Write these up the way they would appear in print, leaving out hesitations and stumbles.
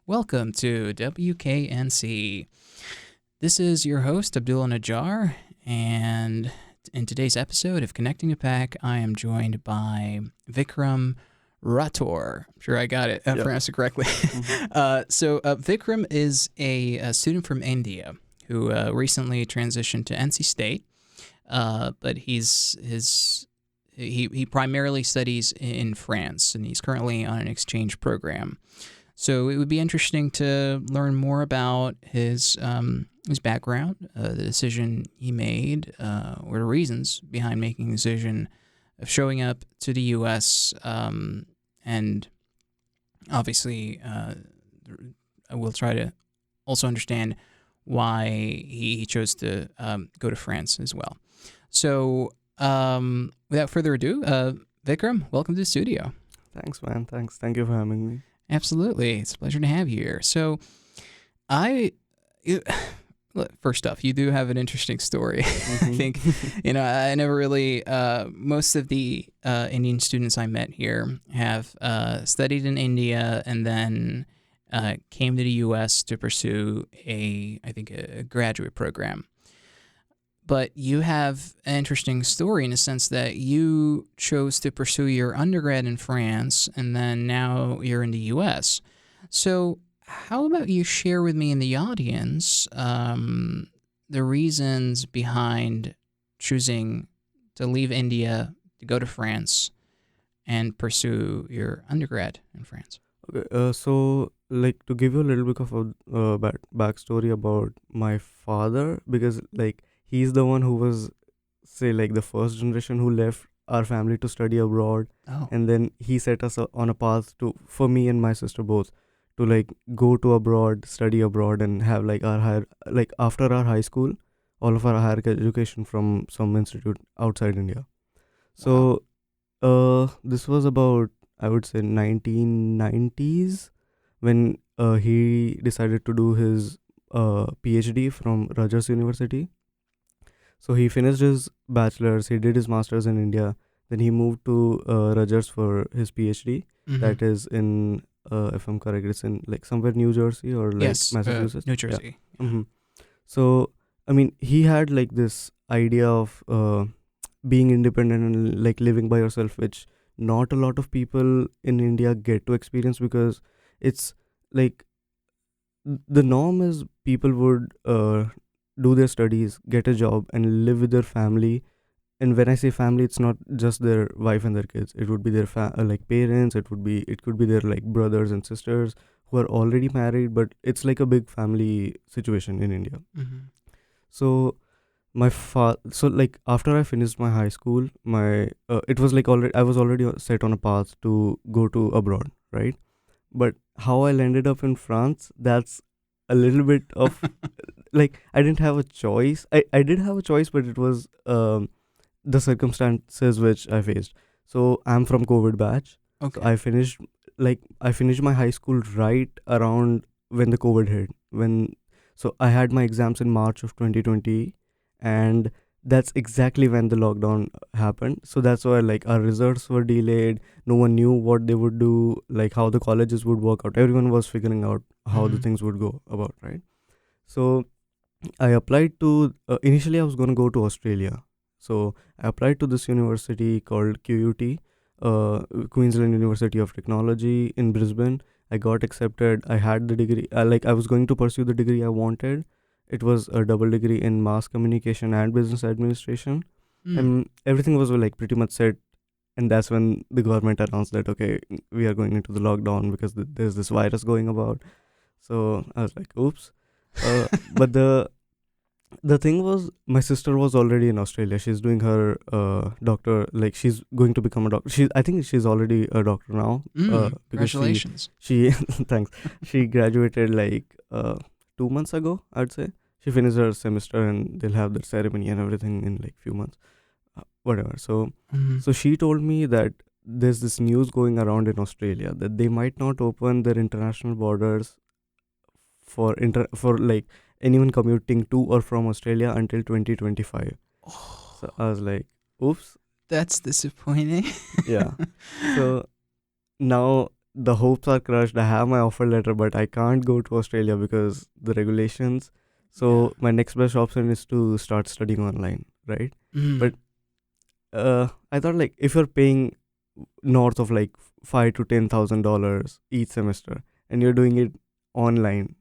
Welcome to WKNC. This is your host, Abdullah Najjar, and in today's episode of Connecting to Pack, I am joined by Vikram Rathore. I'm sure I got it, pronounced it correctly. Vikram is a student from India who recently transitioned to NC State, but he primarily studies in France, and he's currently on an exchange program. So it would be interesting to learn more about his background, the decision he made, or the reasons behind making the decision of showing up to the U.S. And obviously, we'll try to also understand why he chose to go to France as well. So without further ado, Vikram, welcome to the studio. Thanks, man. Thanks. Thank you for having me. Absolutely. It's a pleasure to have you here. So first off, you do have an interesting story. Mm-hmm. I think, I never really, most of the Indian students I met here have studied in India and then came to the U.S. to pursue a graduate program. But you have an interesting story in the sense that you chose to pursue your undergrad in France, and then now you're in the U.S. So how about you share with me and the audience the reasons behind choosing to leave India, to go to France, and pursue your undergrad in France? Okay, so to give you a little bit of a backstory about my father, because he's the one who was, the first generation who left our family to study abroad. Oh. And then he set us on a path for me and my sister both, to go to abroad, study abroad, and have after our high school, all of our higher education from some institute outside India. So, this was about, I would say, 1990s when he decided to do his PhD from Rutgers University. So he finished his bachelor's, he did his master's in India, then he moved to Rutgers for his PhD. Mm-hmm. That is in, if I'm correct, it's in somewhere New Jersey or Massachusetts. New Jersey. Yeah. Mm-hmm. So, he had this idea of being independent and living by yourself, which not a lot of people in India get to experience, because it's the norm is people would do their studies, get a job, and live with their family. And when I say family, it's not just their wife and their kids. It would be their parents. It could be their brothers and sisters who are already married, but it's a big family situation in India. Mm-hmm. So after I finished my high school, it was I was already set on a path to go to abroad, right? But how I landed up in France, that's a little bit of I didn't have a choice. I did have a choice, but it was the circumstances which I faced. So I'm from COVID batch. Okay. So I finished my high school right around when the COVID hit. So I had my exams in March of 2020, and that's exactly when the lockdown happened. So that's why our results were delayed. No one knew what they would do, how the colleges would work out. Everyone was figuring out how the things would go about, right? So I applied to, initially I was going to go to Australia. So I applied to this university called QUT, Queensland University of Technology in Brisbane. I got accepted. I had the degree. I was going to pursue the degree I wanted. It was a double degree in mass communication and business administration. And everything was pretty much set. And that's when the government announced that, okay, we are going into the lockdown because there's this virus going about. So I was like, oops. But the thing was, my sister was already in Australia. She's doing her doctor, she's going to become a doctor. I think she's already a doctor now. Congratulations. She thanks. She graduated 2 months ago, I'd say. She finished her semester and they'll have their ceremony and everything in few months. Whatever. So she told me that there's this news going around in Australia that they might not open their international borders for anyone commuting to or from Australia until 2025. Oh, So I was like, oops. that's disappointing. Yeah. So now the hopes are crushed. I have my offer letter, but I can't go to Australia because the regulations. So my next best option is to start studying online, right? But I thought like if you're paying north of like $5,000 to $10,000 each semester and you're doing it online,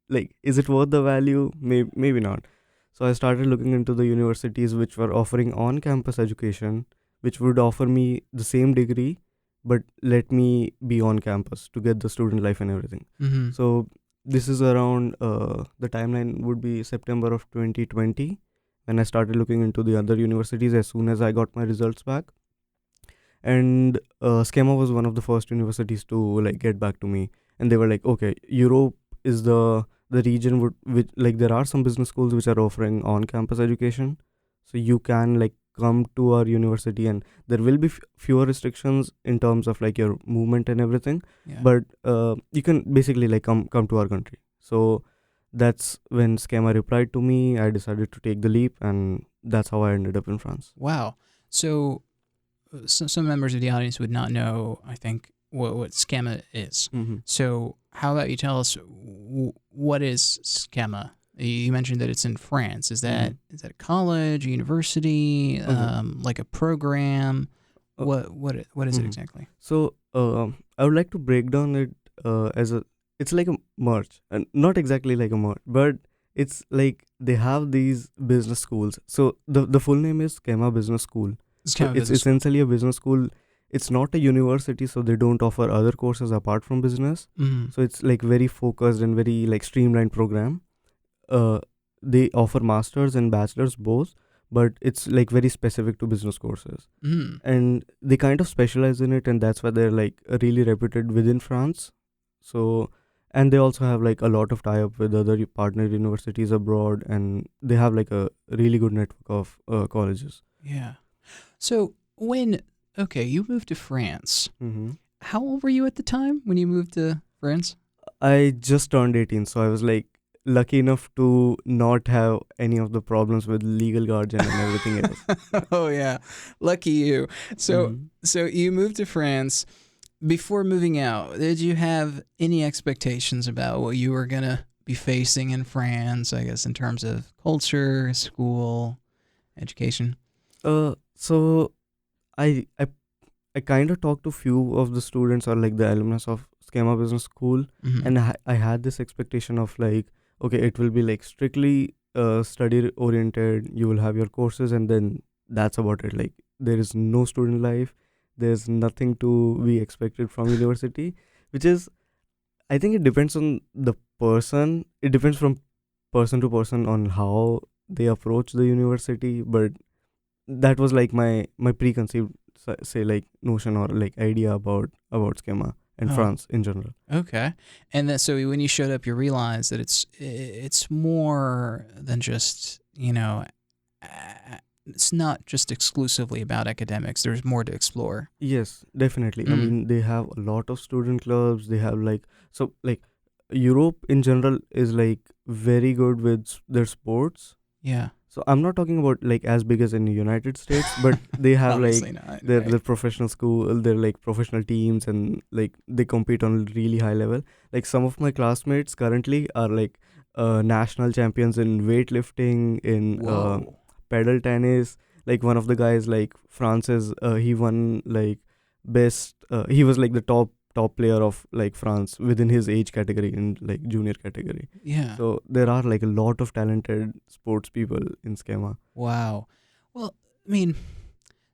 like is it worth the value? Maybe not. So I started looking into the universities which were offering on-campus education, which would offer me the same degree, but let me be on campus to get the student life and everything. So this is around the timeline would be September of 2020 when I started looking into the other universities as soon as I got my results back. And Schema was one of the first universities to like get back to me, and they were like, okay, Europe is the region which like there are some business schools which are offering on campus education, so you can like come to our university, and there will be fewer restrictions in terms of like your movement and everything, but you can basically like come to our country. So that's when Schema replied to me. I decided to take the leap, and that's how I ended up in France. Wow. So some members of the audience would not know, I think, what Schema is. So how about you tell us what is Schema? You mentioned that it's in France. Is that is that a college, a university, like a program? What is it exactly? So I would like to break down it as it's like a merge, and not exactly like a merge, but it's like they have these business schools. So the full name is Schema Business School. It's essentially a business school. It's not a university, so they don't offer other courses apart from business. So it's like very focused and very like streamlined program. They offer masters and bachelors both, but it's like very specific to business courses, and they kind of specialize in it, and that's why they're like really reputed within France. So, and they also have like a lot of tie-up with other partner universities abroad, and they have like a really good network of colleges. Yeah. So you moved to France. How old were you at the time when you moved to France? I just turned 18, so I was like lucky enough to not have any of the problems with legal guardian and everything else. Oh yeah, lucky you. So you moved to France. Before moving out, did you have any expectations about what you were gonna be facing in France, I guess, in terms of culture, school, education? So I kind of talked to few of the students or like the alumnus of Schema Business School, and I had this expectation of like, okay, it will be like strictly study oriented. You will have your courses, and then that's about it. Like there is no student life. There's nothing to be expected from university, which is, I think it depends on the person. It depends from person to person on how they approach the university. But that was like my preconceived say like notion or like idea about Schema and France in general. Okay. And then so when you showed up, you realized that it's more than just, it's not just exclusively about academics. There's more to explore. Yes, definitely. I mean, they have a lot of student clubs. They have like, so like Europe in general is like very good with their sports. Yeah. So I'm not talking about like as big as in the United States, but they have like their professional school, they're like professional teams, and like they compete on a really high level. Like some of my classmates currently are like national champions in weightlifting, in pedal tennis. Like one of the guys, like France's, he won like best. He was like the top player of like France within his age category in like junior category. Yeah. So there are like a lot of talented sports people in Schema. Wow. Well, I mean,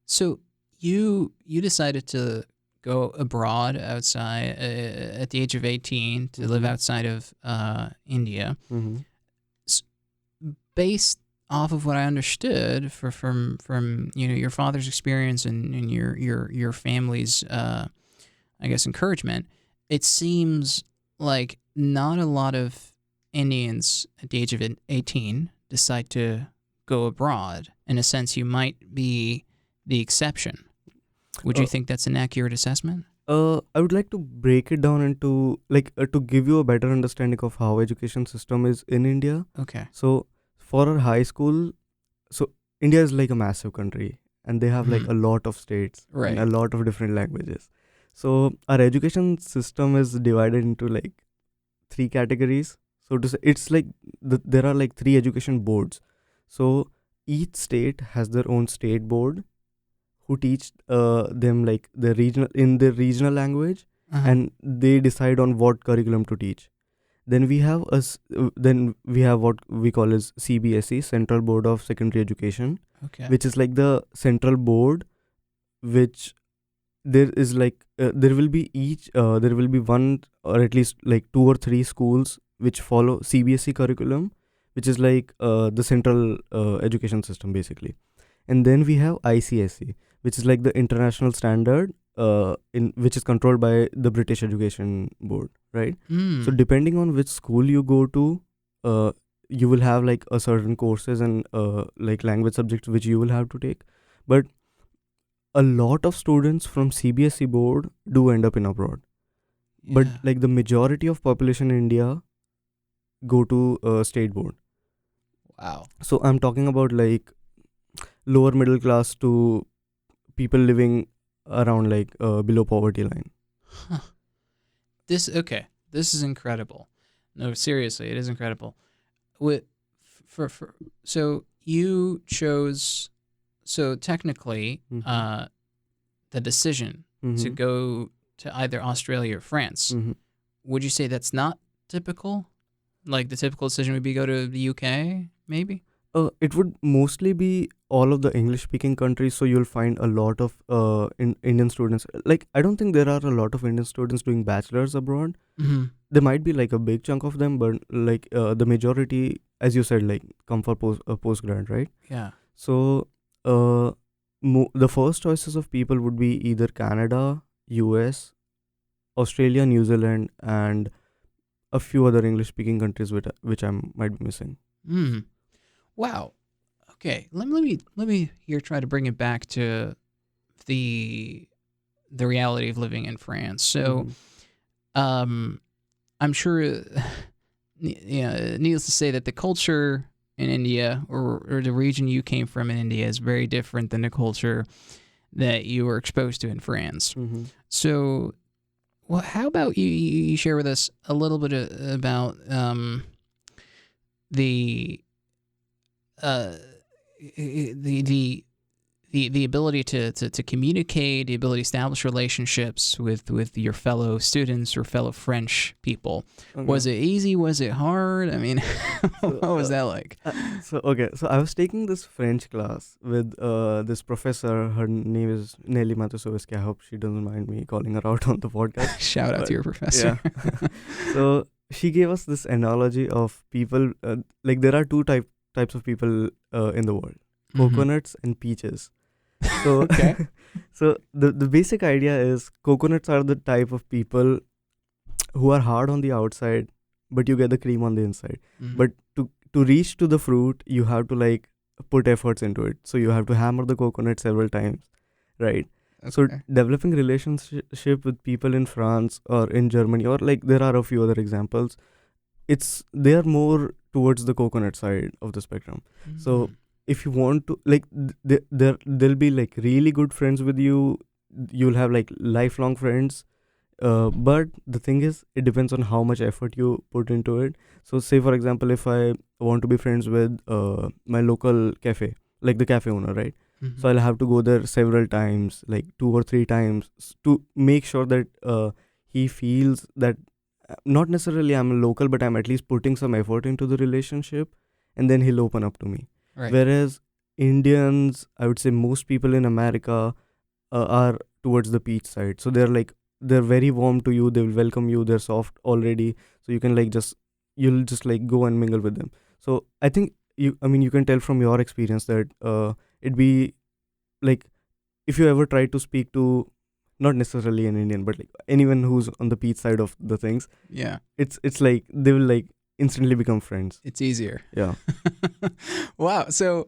so you decided to go abroad outside at the age of 18 to live outside of India. Based off of what I understood from your father's experience and your family's I guess encouragement, it seems like not a lot of Indians at the age of 18 decide to go abroad. In a sense, you might be the exception. Would you think that's an accurate assessment? I would like to break it down into like to give you a better understanding of how education system is in India. Okay. So for our high school, so India is like a massive country, and they have like a lot of states and a lot of different languages. So our education system is divided into like three categories. So to say, it's like there are like three education boards. So each state has their own state board who teach them like the regional in their regional language, Uh-huh. and they decide on what curriculum to teach. Then we have then we have what we call as CBSE, Central Board of Secondary Education, Okay. which is like the central board, which there is like there will be there will be one or at least like two or three schools which follow CBSE curriculum, which is like the central education system basically. And then we have ICSE, which is like the international standard in which is controlled by the British Education Board, right? So depending on which school you go to, you will have like a certain courses and like language subjects which you will have to take. But a lot of students from CBSE board do end up in abroad. But Yeah. like the majority of population in India go to state board. Wow. So I'm talking about like lower middle class to people living around like below poverty line. Huh. This is incredible. No, seriously, it is incredible. With for so you chose, so technically Mhm. the decision to Mhm. go to either Australia or France, Mhm. would you say that's not typical? Like the typical decision would be go to the UK, maybe? It would mostly be all of the English speaking countries, so you'll find a lot of Indian students. Like, I don't think there are a lot of Indian students doing bachelors abroad. Mm-hmm. There might be like a big chunk of them, but like the majority, as you said, like come for postgrad, right? Yeah. So the first choices of people would be either Canada, US, Australia, New Zealand, and a few other English speaking countries which I might be missing. Mm. Wow. Okay. Let me here try to bring it back to the reality of living in France. So, Mhm. I'm sure, needless to say, that the culture in India or the region you came from in India is very different than the culture that you were exposed to in France. Mhm. So, well, how about you share with us a little bit about the uh, the ability to communicate, the ability to establish relationships with your fellow students or fellow French people. Was Okay. it easy? Was it hard? I mean, So, what was that like? so I was taking this French class with this professor. Her name is Nelly Matusowiski. I hope she doesn't mind me calling her out on the podcast. Shout out But to your professor. yeah, so she gave us this analogy of people. Like there are types of people in the world: Mhm. coconuts and peaches. So Okay. so the basic idea is coconuts are the type of people who are hard on the outside, but you get the cream on the inside. Mhm. But to reach to the fruit, you have to like put efforts into it. So you have to hammer the coconut several times, right? So Okay. developing relationship with people in France or in Germany, or like there are a few other examples, they are more towards the coconut side of the spectrum. So Mhm. if you want to like they'll be like really good friends with you, you'll have like lifelong friends, but the thing is it depends on how much effort you put into it. So say for example, if I want to be friends with my local cafe, like the cafe owner, right? Mhm. So I'll have to go there several times, like 2 or 3 times, to make sure that he feels that not necessarily I'm a local, but I'm at least putting some effort into the relationship, and then he'll open up to me. Right. Whereas Indians, I would say most people in America are towards the peach side. So they're very warm to you. They will welcome you. They're soft already. So you can like you'll just like go and mingle with them. So I think you can tell from your experience that it'd be like if you ever try to speak to not necessarily an Indian, but like anyone who's on the peach side of the things, Yeah. it's like they will like instantly become friends. It's easier. Yeah. Wow. So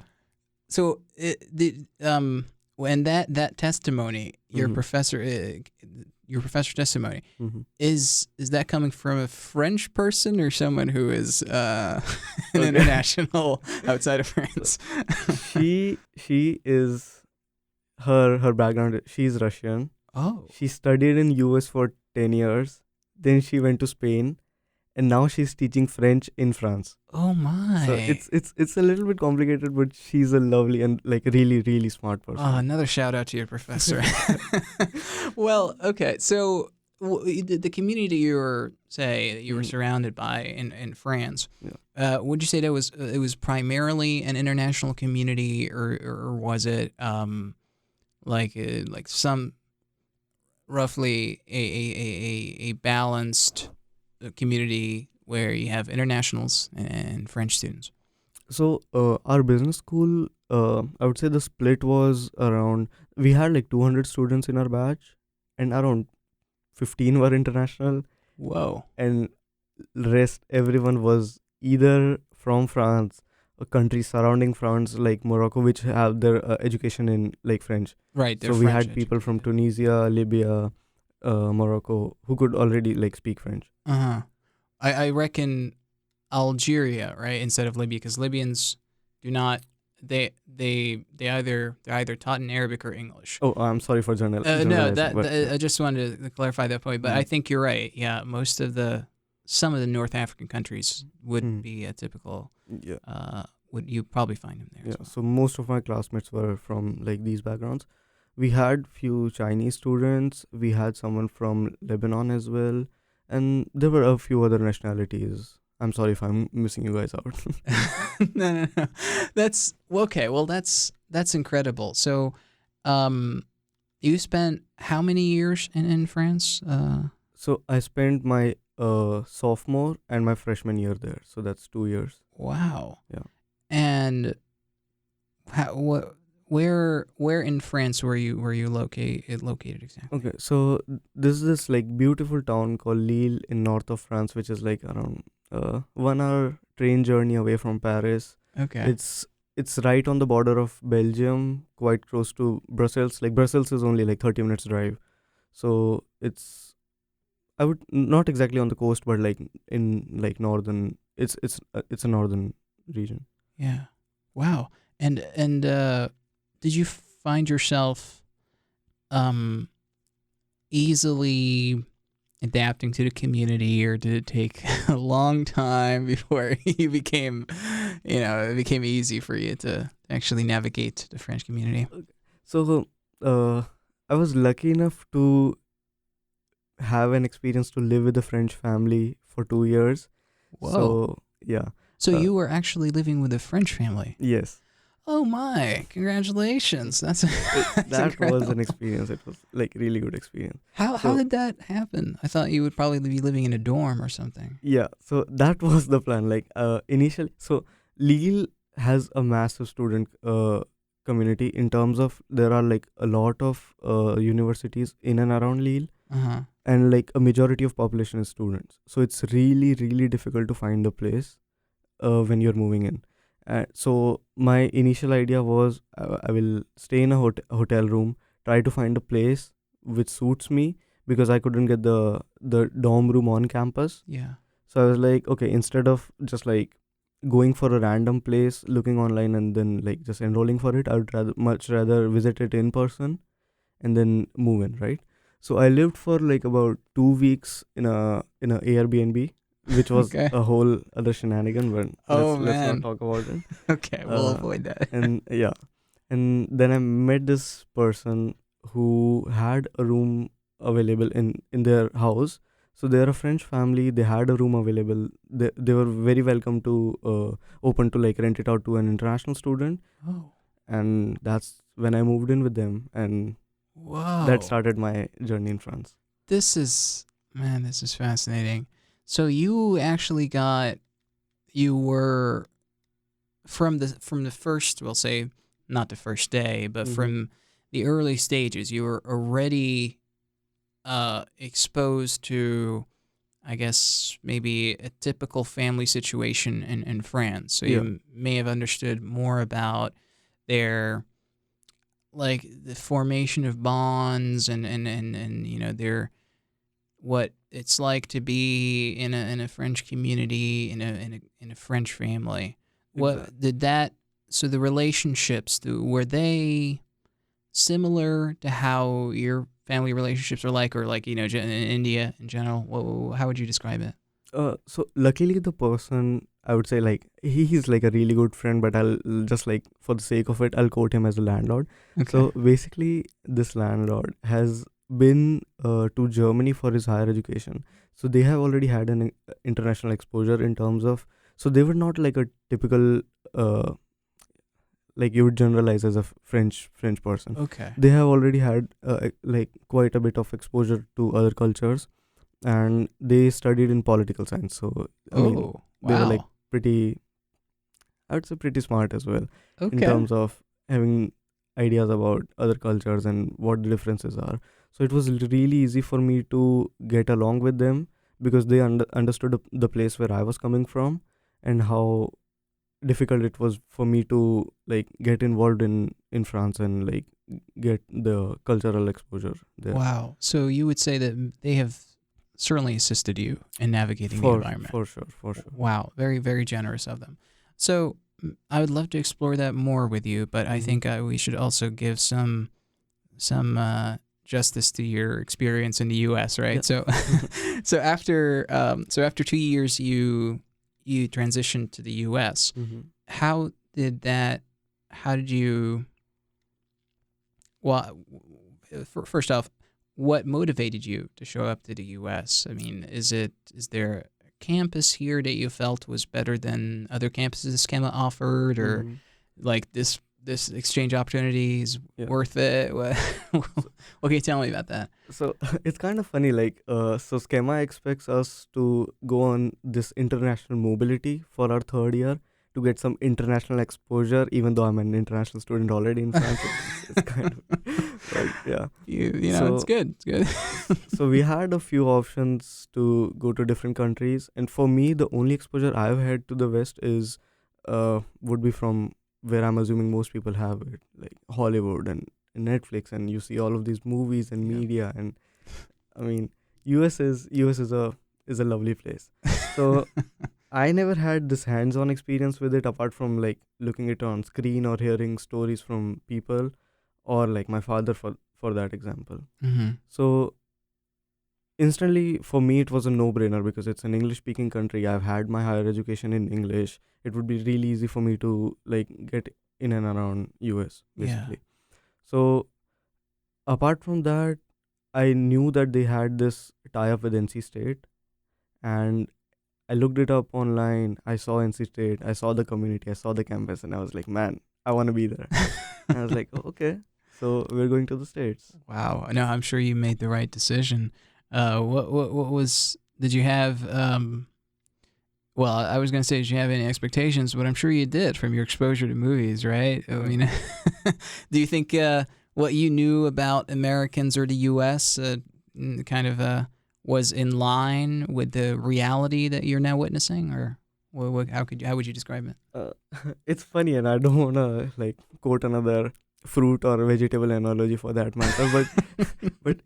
when that testimony, your Mhm. professor testimony, Mhm. is that coming from a French person or someone who is an Okay. international outside of France? She is her background. She's Russian. Oh. She studied in US for 10 years. Then she went to Spain, and now she's teaching French in France. Oh So my. it's a little bit complicated, but she's a lovely and like really really smart Oh, person. another shout out to your professor. Well, okay. So the community you were Mhm. surrounded by in France, Yeah. would you say that was it was primarily an international community, or was it like some roughly a balanced community where you have internationals and French students? So our business school, I would say the split was around. We had like 200 students in our batch, and around 15 were international, Whoa. and rest everyone was either from France, a country surrounding France like Morocco, which have their education in like French. Right, they're So we French had people from educated. Tunisia, Libya, Morocco who could already like speak French. Uh-huh. I reckon Algeria, right, instead of Libya, because Libyans do not they're either taught in Arabic or English. Oh, I'm sorry for No, generalizing, but yeah. I just wanted to clarify that point, but I Mm. think you're right. Yeah, some of the North African countries would Mm. be a typical. Yeah, Would you probably find them there as yeah. well? So most of my classmates were from like these backgrounds. We had few Chinese students. We had someone from Lebanon as well, and there were a few other nationalities. I'm sorry if I'm missing you guys out. No. That's okay. Well, that's incredible. So, um, you spent how many years in France? So I spent my sophomore and my freshman year there. So that's 2 years. Wow. Yeah. And where in France were you located exactly? Okay. So this is this like beautiful town called Lille in north of France, which is like around 1 hour train journey away from Paris. Okay. It's right on the border of Belgium, quite close to Brussels. Like Brussels is only like 30 minutes drive. So it's I would not exactly on the coast, but like in like northern. It's a northern region. Yeah. Wow. And did you find yourself um easily adapting to the community, or did it take a long time before it became easy for you to actually navigate the French community? So I was lucky enough to have an experience to live with a French family for 2 years. Whoa. So yeah, So uh, you were actually living with a French family. yes, Oh my, congratulations. That's, that's that was an incredible. experience. It was like really good experience. How So did that happen? I thought you would probably be living in a dorm or something. yeah, so that was the plan. Like initially, so Lille has a massive student community in terms of there are like a lot of universities in and around Lille, Uh-huh. and like a majority of population is students. So it's really really difficult to find a place when you're moving in. So my initial idea was I will stay in a hotel room, try to find a place which suits me because I couldn't get the dorm room on campus. Yeah. So I was like, okay, instead of just like going for a random place, looking online and then like just enrolling for it, I would much rather visit it in person and then move in, right? So I lived for like about 2 weeks in a Airbnb, which was Okay. a whole other shenanigan. But Oh let's not man. talk about it. Okay, we'll Uh, avoid that. and yeah, and then I met this person who had a room available in their house. So they're a French family. They had a room available. They were very welcome to open to like rent it out to an international student, Oh. and that's when I moved in with them, and that Whoa. started my journey in France. This is fascinating. So you were from the first, we'll say not the first day, but Mm-hmm. from the early stages, you were already exposed to, I guess, maybe a typical family situation in France. So you Yeah, may have understood more about their, like, the formation of bonds and their, what it's like to be in a French community, in a French family. exactly. What did that? So the relationships, were they similar to how your family relationships are like, or like in India in general? How would you describe it? So luckily the person, I would say, like he's like a really good friend, but I'll just, like, for the sake of it, I'll quote him as a landlord. Okay. So basically this landlord has been to Germany for his higher education. So they have already had an international exposure in terms of, so they were not like a typical uh, like you would generalize as a French person. Okay. They have already had like quite a bit of exposure to other cultures, and they studied in political science. So I mean, Oh, they were like wow. pretty, I would say, pretty smart as well in Okay. terms of having ideas about other cultures and what the differences are. So it was really easy for me to get along with them because they understood the place where I was coming from and how difficult it was for me to like get involved in France and like get the cultural exposure there. Wow. So you would say that they have certainly assisted you in navigating the environment. For sure, for sure. Wow. Very, very generous of them. So I would love to explore that more with you, but I think we should also give some justice to your experience in the U.S. Right? Yeah. So after 2 years, you transitioned to the U.S. How did you? Well, first off, what motivated you to show up to the U.S.? I mean, is there a campus here that you felt was better than other campuses Schema offered, or like this exchange opportunity is worth it? What can you tell me about that? So it's kind of funny, like so Schema expects us to go on this international mobility for our third year to get some international exposure, even though I'm an international student already in France. It's kind of like, yeah. You know, So- it's good. It's good. So we had a few options to go to different countries, and for me the only exposure I've had to the West is would be from where I'm assuming most people have it, like Hollywood and Netflix, and you see all of these movies and Yeah. media, and I mean US is a lovely place. So I never had this hands-on experience with it apart from like looking it on screen or hearing stories from people, or like my father for that example. Mm-hmm. So instantly for me it was a no-brainer because it's an English-speaking country. I've had my higher education in English. It would be really easy for me to like get in and around US basically. So apart from that, I knew that they had this tie-up with NC State, and I looked it up online. I saw NC State, I saw the community, I saw the campus, and I was like, man, I want to be there. And I was like, oh, okay, so we're going to the States. Wow. No, I'm sure you made the right decision. What did you have? Well, I was going to say, did you have any expectations? But I'm sure you did from your exposure to movies, right? I mean, do you think what you knew about Americans or the U.S. Kind of was in line with the reality that you're now witnessing, or how would you describe it? It's funny, and I don't want to like quote another fruit or vegetable analogy for that matter, but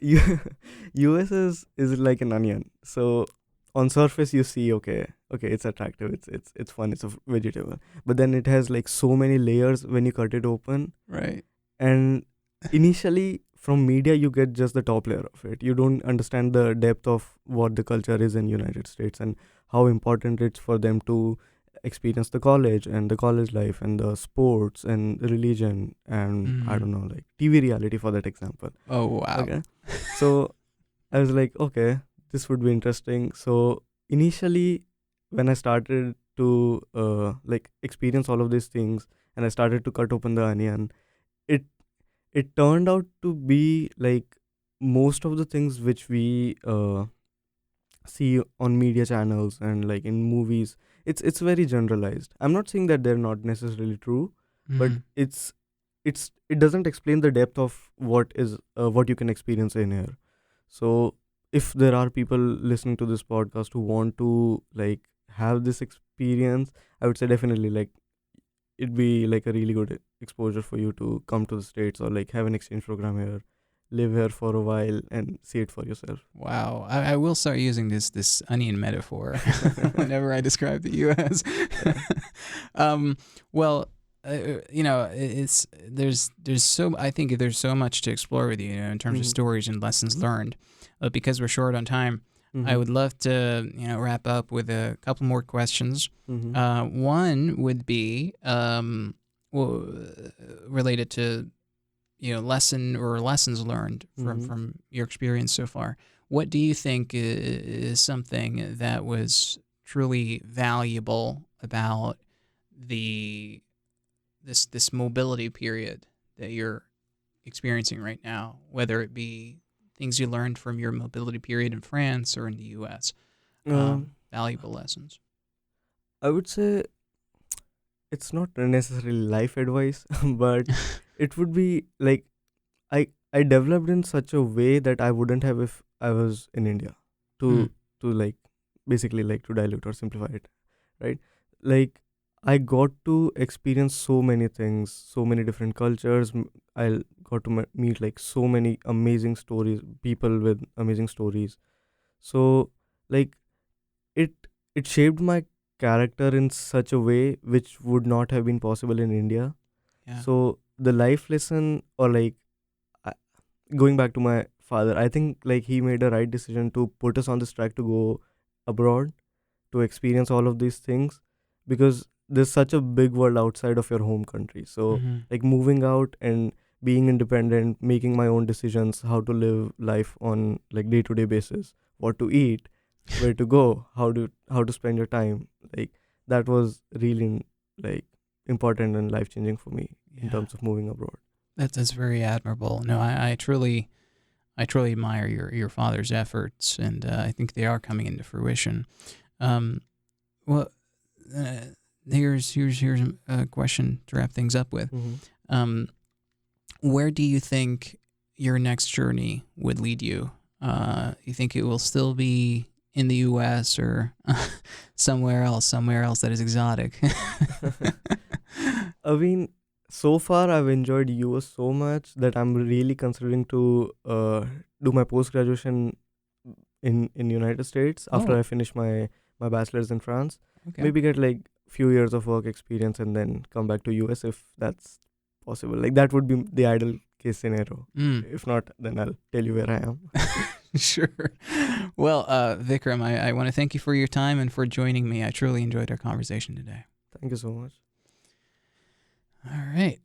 US is like an onion. So on surface you see, okay, it's attractive, it's fun, it's a vegetable, but then it has like so many layers when you cut it open. Right. And initially from media you get just the top layer of it. You don't understand the depth of what the culture is in United States and how important it's for them to experience the college and the college life and the sports and religion and I don't know, like TV reality for that example. Oh, wow. Okay. So I was like, okay, this would be interesting. So initially when I started to like experience all of these things and I started to cut open the onion, it turned out to be like most of the things which we see on media channels and like in movies. It's very generalized. I'm not saying that they're not necessarily true, but it doesn't explain the depth of what you can experience in here. So if there are people listening to this podcast who want to like have this experience, I would say definitely like it'd be like a really good exposure for you to come to the States or like have an exchange program here, live here for a while and see it for yourself. Wow. I will start using this onion metaphor whenever I describe the U.S. Well, it's there's so I think there's so much to explore with you, in terms of Mm-hmm. stories and lessons learned. But because we're short on time, I Mm-hmm. would love to wrap up with a couple more questions. Mm-hmm. One would be well, related to lessons learned from Mm-hmm. your experience so far. What do you think is something that was truly valuable about the this mobility period that you're experiencing right now, whether it be things you learned from your mobility period in France or in the U.S. Um, Valuable lessons. I would say it's not necessarily life advice, but it would be like I developed in such a way that I wouldn't have if I was in India. Mm, To like basically like to dilute or simplify it, right? Like I got to experience so many things, so many different cultures. I got to meet like so many amazing stories, people with amazing stories. So like it it shaped my character in such a way which would not have been possible in India. yeah. So the life lesson, or like I- going back to my father, I think like he made a right decision to put us on this track to go abroad to experience all of these things, because there's such a big world outside of your home country. So Mm-hmm. like moving out and being independent, making my own decisions, how to live life on like day to day basis, what to eat, where to go, how to spend your time, like that was really like important and life changing for me in Yeah. terms of moving abroad. That's very admirable. No, I truly admire your father's efforts, and I think they are coming into fruition. Um, well, uh, here's a question to wrap things up with. Mm-hmm. Um, where do you think your next journey would lead you? You think it will still be in the U.S. or somewhere else that is exotic? I mean, so far I've enjoyed US so much that I'm really considering to do my post graduation in United States after Oh, I finish my bachelor's in France. okay. Maybe get like few years of work experience and then come back to US if that's possible. Like that would be the ideal case scenario. Mm. If not, then I'll tell you where I am. Sure. Well, Vikram, I want to thank you for your time and for joining me. I truly enjoyed our conversation today. Thank you so much. All right.